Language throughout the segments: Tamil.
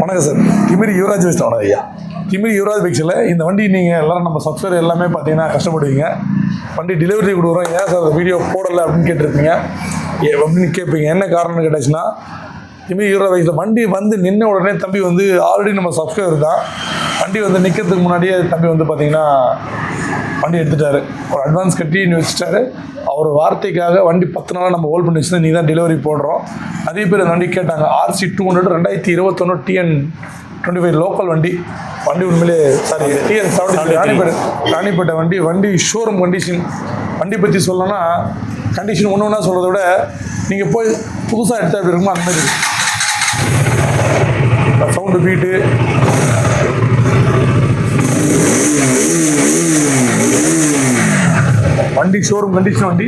வணக்கம் சார். திமிரி யுவராஜ் பைக்ஸ் வணக்கம் ஐயா. திமிரி யுவராஜ் பைக்ஸில் இந்த வண்டி நீங்கள் எல்லோரும் நம்ம சப்ஸ்கிரைபர் எல்லாமே பார்த்தீங்கன்னா கஷ்டப்படுவீங்க. வண்டி டெலிவரி கொடுக்குறோம், ஏன் சார் வீடியோ போடலை அப்படின்னு கேட்டிருப்பீங்க. அப்படின்னு கேட்பீங்க. என்ன காரணம்னு கேட்டாச்சுன்னா, திமிரி யுவராஜ் பைக்ஸில் வண்டி வந்து நின்ன உடனே தம்பி வந்து ஆல்ரெடி நம்ம சப்ஸ்கிரைபர் தான். வண்டி வந்து நிற்கிறதுக்கு முன்னாடியே தம்பி வந்து பார்த்தீங்கன்னா வண்டி எடுத்துட்டாரு. ஒரு அட்வான்ஸ் கட்டி வச்சுட்டாரு. அவர் வார்த்தைக்காக வண்டி 10 நாளாக நம்ம ஹோல்ட் பண்ணி வச்சுருந்தா நீ தான் டெலிவரி போடுறோம். நிறைய பேர் அந்த வண்டி கேட்டாங்க. RC 200 2021 TN25 லோக்கல் வண்டி. வண்டி உண்மையிலே சாரி TN70 ராணிப்பேட்டை வண்டி ஷோரூம் கண்டிஷன். வண்டி பற்றி சொல்லணும்னா கண்டிஷன் ஒன்று ஒன்றா சொல்கிறத விட நீங்கள் போய் புதுசாக எடுத்தால் எப்படி இருக்குமோ அந்த மாதிரி சவுண்டு பீட்டு வண்டி ஷோரூம் கண்டிஷன் வண்டி.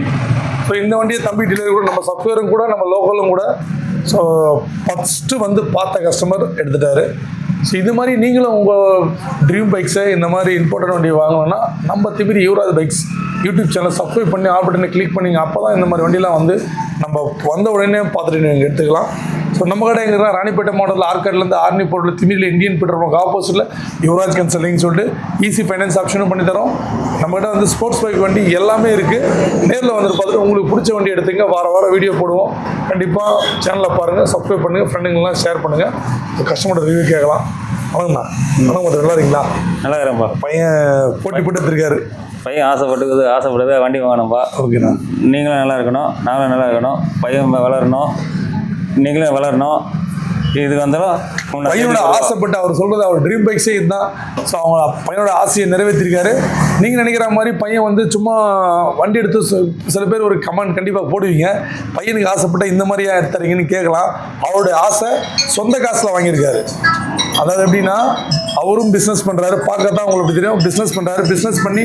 ஸோ இந்த வண்டியை தம்பி டெலிவரி கூட நம்ம சப்ஸ்கிரைபரும் கூட நம்ம லோக்கலும் கூட ஸோ ஃபஸ்ட்டு வந்து பார்த்த கஸ்டமர் எடுத்துட்டாரு. ஸோ இது மாதிரி நீங்களும் உங்கள் ட்ரீம் பைக்ஸை இந்த மாதிரி இம்பார்ட்டன்ட் வண்டி வாங்கணும்னா நம்ம Timiri Yuvaraj bikes YouTube channel subscribe பண்ணி ஆல் பட்டனை கிளிக் பண்ணிங்க. அப்போ தான் இந்த மாதிரி வண்டியெலாம் வந்து நம்ம வந்த உடனே பார்த்துட்டு நீங்கள் எடுத்துக்கலாம். ஸோ நம்ம கடை எங்கன்னா ராணிப்பேட்டை மாடலில் ஆர்காட்லேருந்து ஆர்னி போர்ட்டில் திமிரியில் இந்தியன் பெட்ரோல் பங்க் ஆப்போசிட்டில் யுவராஜ் கன்சல்டிங் சொல்லிட்டு ஈஸி ஃபைனான்ஸ் ஆப்ஷனும் பண்ணி தரோம். நம்மகிட்ட வந்து ஸ்போர்ட்ஸ் பைக் வண்டி எல்லாமே இருக்குது. நேரில் வந்துட்டு பார்த்துட்டு உங்களுக்கு பிடிச்ச வண்டி எடுத்துங்க. வாரம் வீடியோ போடுவோம். கண்டிப்பாக சேனலில் பாருங்கள், சப்ஸ்கிரைப் பண்ணுங்கள், ஃப்ரெண்டுங்கெல்லாம் ஷேர் பண்ணுங்கள். கஸ்டமரோட ரிவ்யூ கேட்கலாம். வணக்கம்ண்ணா. வணக்கம் மட்டும் நல்லா இருக்கீங்களா? நல்லா இருக்கிறேன்ப்பா. பையன் போட்டி போட்டு எடுத்துருக்காரு. பையன் ஆசைப்படுது வண்டி வாங்கணும்ப்பா. ஓகேண்ணா. நீங்களும் நல்லா இருக்கணும், நாங்களும் நல்லா இருக்கணும், பையன் வளரணும், நீங்களும் வளரணும். இது வந்தாலும் பையனோட ஆசைப்பட்டு அவர் சொல்கிறது அவர் ட்ரீம் பைக்ஸே இதுதான். ஸோ அவங்க பையனோட ஆசையை நிறைவேற்றிருக்காரு. நீங்கள் நினைக்கிற மாதிரி பையன் வந்து சும்மா வண்டி எடுத்து சில பேர் ஒரு கமெண்ட் கண்டிப்பாக போடுவீங்க, பையனுக்கு ஆசைப்பட்ட இந்த மாதிரியா எடுத்துறீங்கன்னு கேட்கலாம். அவருடைய ஆசை சொந்த காசில் வாங்கியிருக்காரு. அதாவது எப்படின்னா அவரும் பிஸ்னஸ் பண்ணுறாரு. பார்க்கத்தான் உங்களுக்கு தெரியும், பிஸ்னஸ் பண்ணுறாரு. பிஸ்னஸ் பண்ணி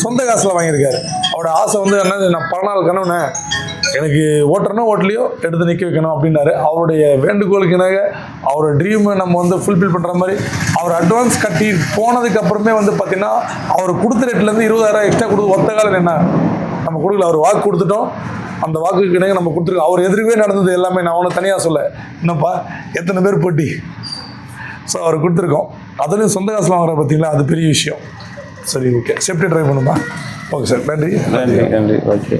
சொந்த காசில் வாங்கியிருக்காரு. அவரோட ஆசை வந்து என்ன, நான் பல நாள் கனவுனே எனக்கு ஓட்டுறனோ ஓட்டலையோ எடுத்து நிற்க வைக்கணும் அப்படின்னாரு. அவருடைய வேண்டுகோளுக்கு இணங்க அவரோட ட்ரீமை நம்ம வந்து ஃபுல்ஃபில் பண்ணுற மாதிரி அவர் அட்வான்ஸ் கட்டி போனதுக்கு அப்புறமே வந்து பார்த்திங்கன்னா அவர் கொடுத்த ரேட்லேருந்து 20,000 எக்ஸ்ட்ரா கொடுத்து ஒத்த காலம் என்ன நம்ம கொடுக்கல. அவர் வாக்கு கொடுத்துட்டோம். அந்த வாக்குக்கு இணங்க நம்ம கொடுத்துருக்கோம். அவர் எதிர்வே நடந்தது எல்லாமே. நான் அவனை தனியாக சொல்ல என்னப்பா எத்தனை பேர் போட்டி. ஸோ அவர் கொடுத்துருக்கோம். அதுலேயும் சொந்த காசில் வாங்குற பார்த்தீங்களா, அது பெரிய விஷயம். சரி, ஓகே. சேஃப்டி ட்ரைவ் பண்ணுமா? Okay sir. நன்றி. ஓகே.